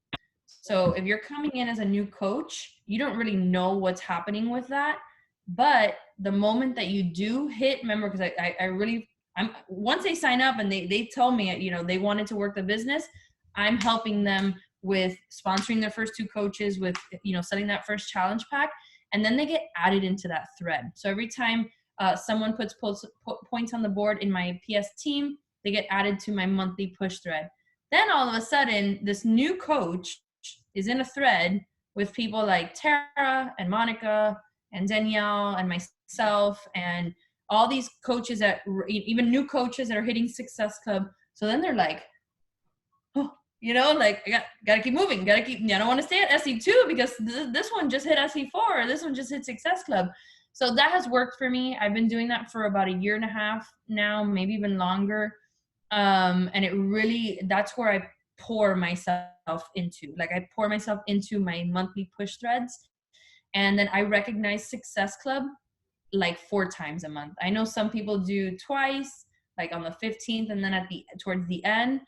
So if you're coming in as a new coach, you don't really know what's happening with that. But the moment that you do hit, remember, because I'm once they sign up and they tell me, you know, they wanted to work the business, I'm helping them with sponsoring their first 2 coaches, with, you know, setting that first challenge pack, and then they get added into that thread. So every time someone puts points on the board in my PS team, they get added to my monthly push thread. Then all of a sudden, this new coach is in a thread with people like Tara and Monica and Danielle and myself and all these coaches that, even new coaches that are hitting Success Club. So then they're like, oh, you know, like, I gotta keep moving, I don't want to stay at SE2 because this one just hit SE4, or this one just hit Success Club. So that has worked for me. I've been doing that for about 1.5 years now, maybe even longer. And it really, that's where I pour myself into. Like, I pour myself into my monthly push threads. And then I recognize Success Club like 4 times a month. I know some people do twice, like on the 15th, and then towards the end.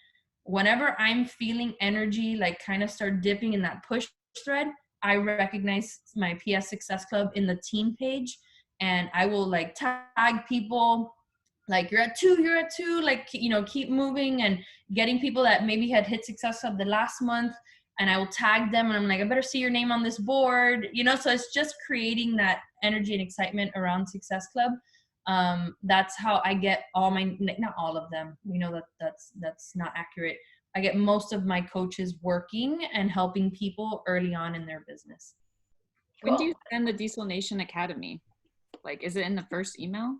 Whenever I'm feeling energy, like kind of start dipping in that push thread, I recognize my PS Success Club in the team page, and I will like tag people, like, you're at 2, like, you know, keep moving, and getting people that maybe had hit Success Club the last month, and I will tag them, and I'm like, I better see your name on this board, you know. So it's just creating that energy and excitement around Success Club. That's how I get all my, not all of them, we know that's not accurate. I get most of my coaches working and helping people early on in their business. When do you send the Diesel Nation Academy? Like, is it in the first email?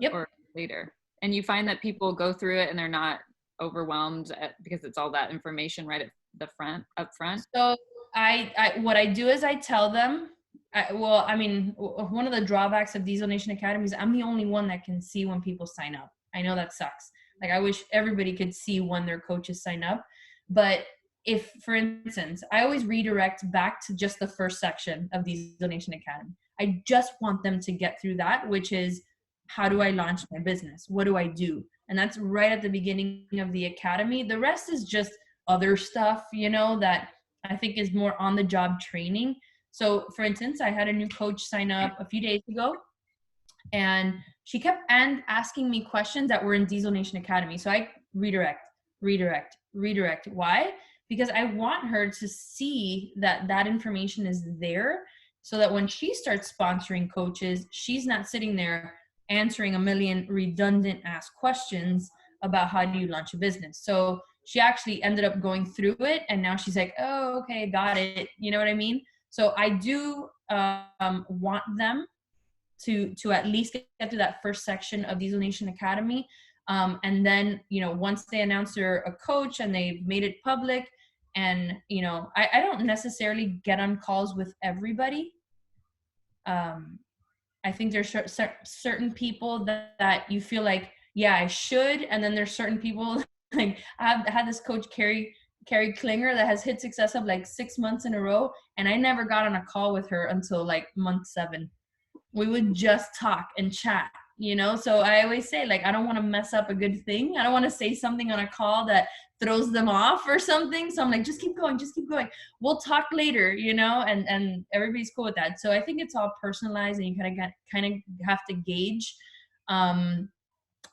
Yep. Or later? And you find that people go through it and they're not overwhelmed because it's all that information right up front? So what I do is I tell them, one of the drawbacks of Diesel Nation Academy is I'm the only one that can see when people sign up. I know that sucks. Like, I wish everybody could see when their coaches sign up. But if, for instance, I always redirect back to just the first section of Diesel Nation Academy. I just want them to get through that, which is, how do I launch my business? What do I do? And that's right at the beginning of the academy. The rest is just other stuff, you know, that I think is more on the job training. So for instance, I had a new coach sign up a few days ago, and she kept asking me questions that were in Diesel Nation Academy. So I redirect. Why? Because I want her to see that information is there, so that when she starts sponsoring coaches, she's not sitting there answering a million redundant ass questions about how do you launch a business. So she actually ended up going through it, and now she's like, oh, okay, got it. You know what I mean? So I do want them to at least get through that first section of Diesel Nation Academy. And then, you know, once they announce they're a coach and they've made it public, and, you know, I don't necessarily get on calls with everybody. I think there's certain people that you feel like, yeah, I should. And then there's certain people, like I had this coach, Carrie Klinger, that has hit Success Hub like 6 months in a row. And I never got on a call with her until like month 7. We would just talk and chat, you know? So I always say, like, I don't want to mess up a good thing. I don't want to say something on a call that throws them off or something. So I'm like, just keep going. We'll talk later, you know? And everybody's cool with that. So I think it's all personalized, and you kind of have to gauge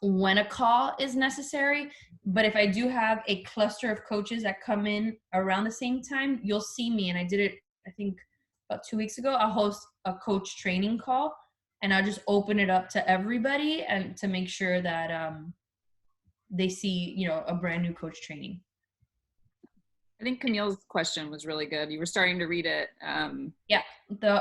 when a call is necessary. But if I do have a cluster of coaches that come in around the same time, you'll see me. And I did it, I think, about 2 weeks ago. I'll host a coach training call, and I'll just open it up to everybody, and to make sure that they see, you know, a brand new coach training. I think Camille's question was really good. You were starting to read it. Yeah,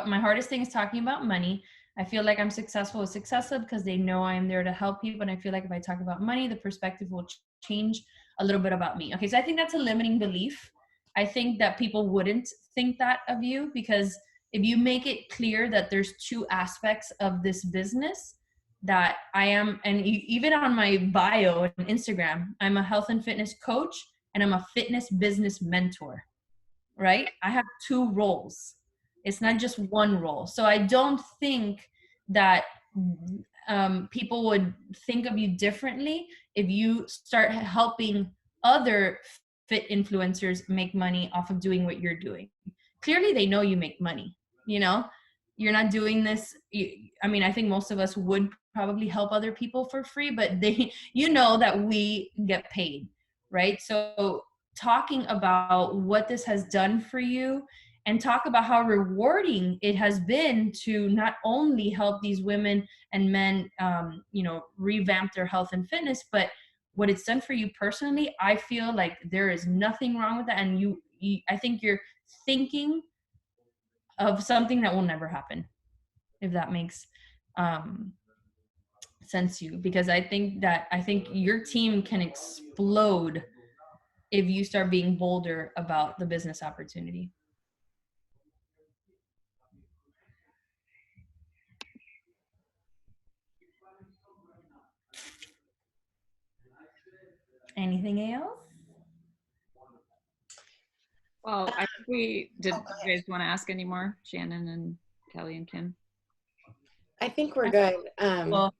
my hardest thing is talking about money. I feel like I'm successful with Successive because they know I'm there to help people. And I feel like if I talk about money, the perspective will change a little bit about me. Okay, so I think that's a limiting belief. I think that people wouldn't think that of you, because if you make it clear that there's two aspects of this business that I am, and even on my bio on Instagram, I'm a health and fitness coach and I'm a fitness business mentor, right? I have two roles. It's not just one role. So I don't think that people would think of you differently if you start helping other fit influencers make money off of doing what you're doing. Clearly they know you make money, you know? You're not doing this. I mean, I think most of us would probably help other people for free, but they, you know, that we get paid, right? So talking about what this has done for you and talk about how rewarding it has been to not only help these women and men, you know, revamp their health and fitness, but what it's done for you personally. I feel like there is nothing wrong with that. And you I think you're thinking of something that will never happen, if that makes sense to you, because I think your team can explode if you start being bolder about the business opportunity. Anything else? Well, I think you guys want to ask any more, Shannon and Kelly and Kim? I think we're good. Well,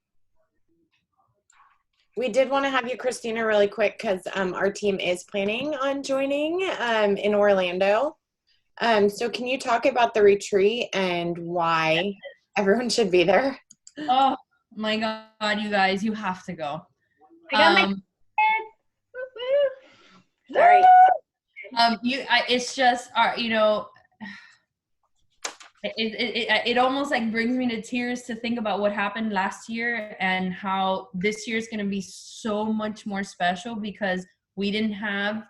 We did want to have you, Kristina, really quick, because our team is planning on joining in Orlando. So can you talk about the retreat and why everyone should be there? oh my God, you guys, you have to go. I got my kids. Sorry. It's just, you know, it almost like brings me to tears to think about what happened last year and how this year is going to be so much more special, because we didn't have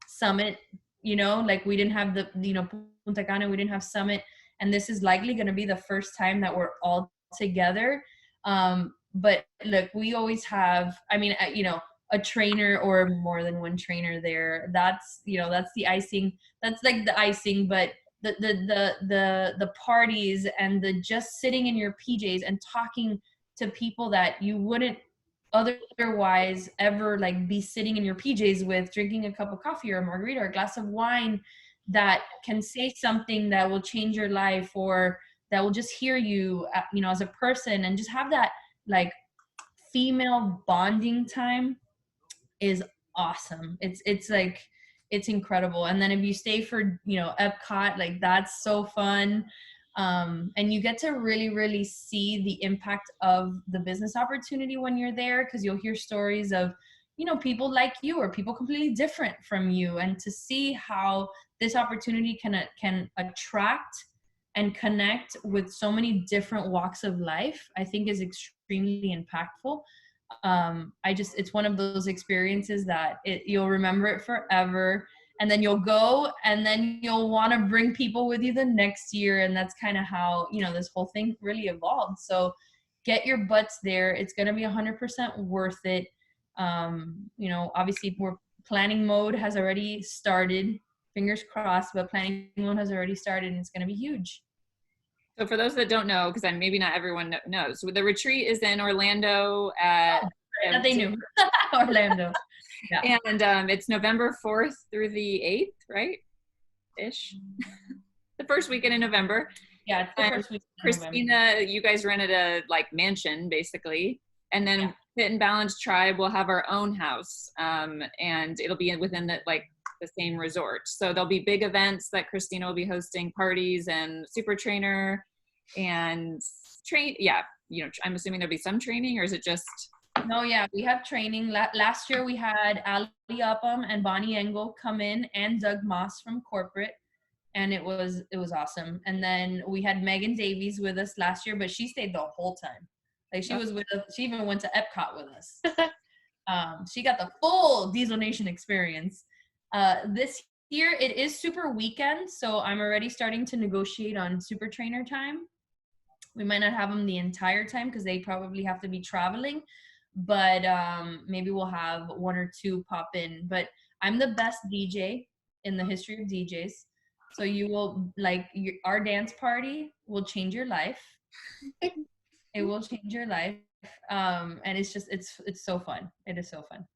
Summit, you know, like we didn't have the, you know, Punta Cana, we didn't have Summit, and this is likely going to be the first time that we're all together. But look, we always have, I mean, you know, a trainer or more than one trainer there. That's, you know, that's the icing. That's like the icing, but the parties and the just sitting in your PJs and talking to people that you wouldn't otherwise ever like be sitting in your PJs with, drinking a cup of coffee or a margarita or a glass of wine, that can say something that will change your life, or that will just hear you, you know, as a person, and just have that like female bonding time is awesome. It's like, it's incredible. And then if you stay for, you know, Epcot, like that's so fun. And you get to really, really see the impact of the business opportunity when you're there, because you'll hear stories of, you know, people like you or people completely different from you, and to see how this opportunity can attract and connect with so many different walks of life, I think is extremely impactful. It's one of those experiences that you'll remember it forever, and then you'll go and then you'll want to bring people with you the next year. And that's kind of how, you know, this whole thing really evolved. So get your butts there. It's going to be 100% worth it. You know, obviously planning mode has already started, fingers crossed, but planning mode has already started, and it's going to be huge. So for those that don't know, because maybe not everyone knows, so the retreat is in Orlando at that they knew. Orlando. Yeah. And it's November 4th through the 8th, right? Ish. The first weekend in November. Yeah, it's the first weekend in November. Kristina, you guys rented a like mansion basically, and then Fit and Balance Tribe will have our own house, and it'll be within the same resort. So there'll be big events that Kristina will be hosting, parties and super trainer and train. Yeah, you know, I'm assuming there'll be some training, or is it just? No, yeah, we have training. Last year we had Ali Upham and Bonnie Engel come in, and Doug Moss from corporate, and it was awesome. And then we had Megan Davies with us last year, but she stayed the whole time. Like she was with us. She even went to Epcot with us. She got the full Diesel Nation experience. This year it is super weekend, so I'm already starting to negotiate on super trainer time. We might not have them the entire time because they probably have to be traveling, but maybe we'll have 1 or 2 pop in. But I'm the best DJ in the history of DJs. So you will, like, our dance party will change your life. It will change your life. And it's just, it's so fun. It is so fun.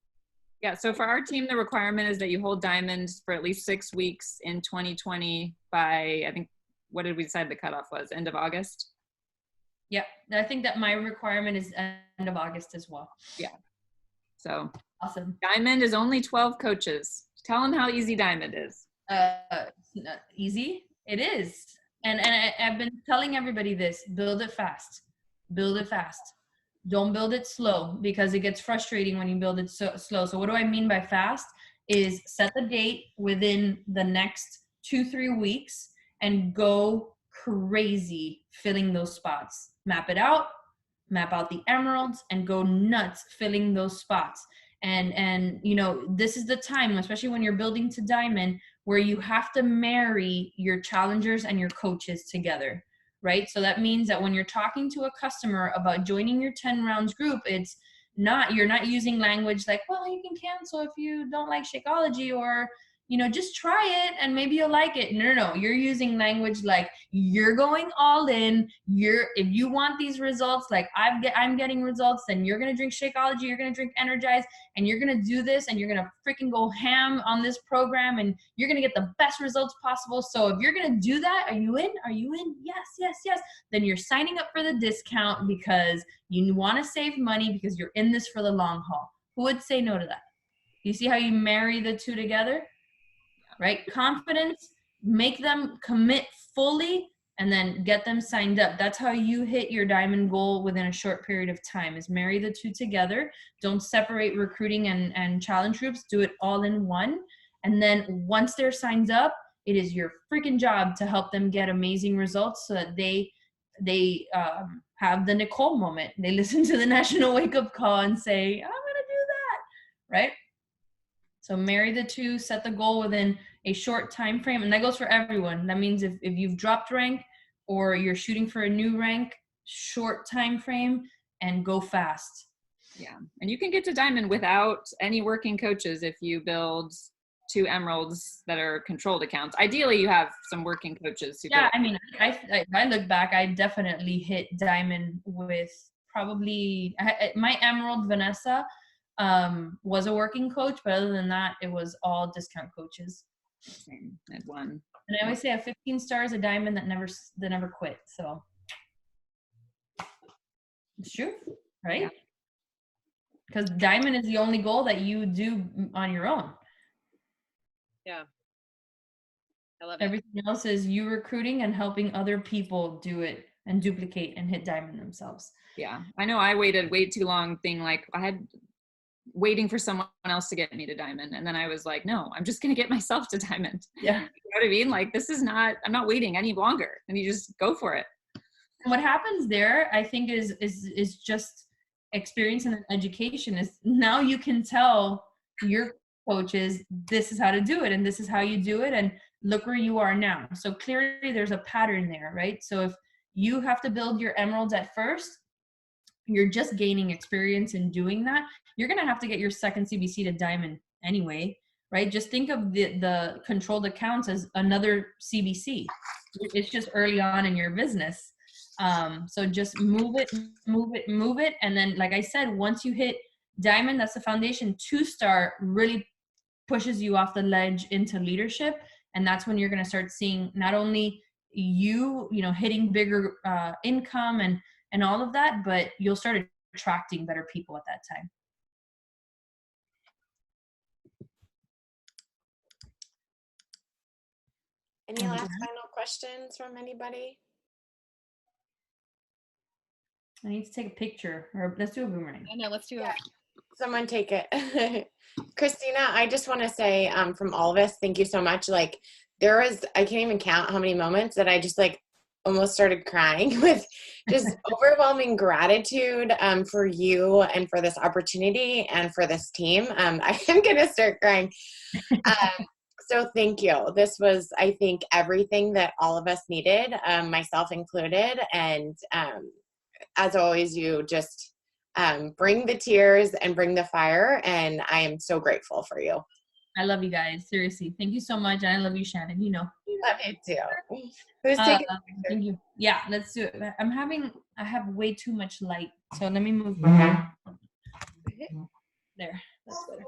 Yeah, so for our team, the requirement is that you hold diamonds for at least 6 weeks in 2020 by, I think, what did we decide the cutoff was? End of August? Yep. I think that my requirement is end of August as well. Yeah. So awesome. Diamond is only 12 coaches. Tell them how easy Diamond is. Easy? It is. And I've been telling everybody this, build it fast. Build it fast. Don't build it slow because it gets frustrating when you build it so slow. So what do I mean by fast is set the date within the next 2-3 weeks and go crazy filling those spots. Map it out, map out the emeralds, and go nuts filling those spots. And you know, this is the time, especially when you're building to diamond, where you have to marry your challengers and your coaches together, right? So that means that when you're talking to a customer about joining your 10 rounds group, it's not, you're not using language like, well, you can cancel if you don't like Shakeology, or, you know, just try it and maybe you'll like it. No. You're using language like you're going all in. If you want these results, like I'm getting results, then you're going to drink Shakeology, you're going to drink Energize, and you're going to do this, and you're going to freaking go ham on this program, and you're going to get the best results possible. So if you're going to do that, are you in? Are you in? Yes. Then you're signing up for the discount because you want to save money because you're in this for the long haul. Who would say no to that? You see how you marry the two together? Right? Confidence, make them commit fully, and then get them signed up. That's how you hit your diamond goal within a short period of time, is marry the two together. Don't separate recruiting and challenge groups. Do it all in one. And then once they're signed up, it is your freaking job to help them get amazing results so that they have the Nicole moment. They listen to the National Wake Up Call and say, I'm going to do that, right? So marry the two, set the goal within a short time frame, and that goes for everyone. That means if you've dropped rank or you're shooting for a new rank, short time frame, and go fast. Yeah, and you can get to diamond without any working coaches if you build 2 emeralds that are controlled accounts. Ideally, you have some working coaches. Yeah, I mean, I look back, I definitely hit diamond with probably my emerald, Vanessa, was a working coach, but other than that, it was all discount coaches. Same, at one. And I always say a 15 stars, a diamond that never quit. So it's true, right? Because diamond is the only goal that you do on your own. Yeah. I love it. Everything else is you recruiting and helping other people do it and duplicate and hit diamond themselves. Yeah, I know I waited way too long I had waiting for someone else to get me to diamond. And then I was like, no, I'm just going to get myself to diamond. Yeah. You know what I mean? Like, I'm not waiting any longer. And you just go for it. And what happens there, I think is just experience and education. Is now you can tell your coaches, this is how to do it. And this is how you do it. And look where you are now. So clearly there's a pattern there, right? So if you have to build your emeralds at first, you're just gaining experience in doing that. You're going to have to get your second CBC to diamond anyway, right? Just think of the controlled accounts as another CBC. It's just early on in your business. So just move it. And then, like I said, once you hit diamond, that's the foundation. 2-star really pushes you off the ledge into leadership. And that's when you're going to start seeing not only you know, hitting bigger income and all of that, but you'll start attracting better people at that time. Any last final questions from anybody? I need to take a picture, or let's do a boomerang. I know, let's do it. Someone take it. Kristina, I just want to say from all of us, thank you so much. Like I can't even count how many moments that I just like almost started crying with just overwhelming gratitude for you and for this opportunity and for this team. I am going to start crying. So thank you. This was, I think, everything that all of us needed, myself included. And as always, you just bring the tears and bring the fire. And I am so grateful for you. I love you guys. Seriously. Thank you so much. And I love you, Shannon. You know. Love you too. Who's taking thank you. Yeah, let's do it. I have way too much light. So let me move my there. That's better.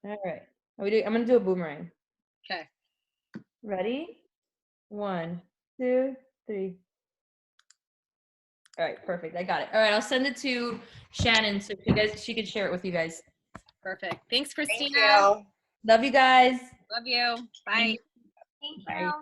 All right. I'm gonna do a boomerang. Okay. Ready? 1, 2, 3. All right, perfect. I got it. All right, I'll send it to Shannon so she could share it with you guys. Perfect. Thanks, Kristina. Thank you. Love you guys. Love you. Bye. Bye.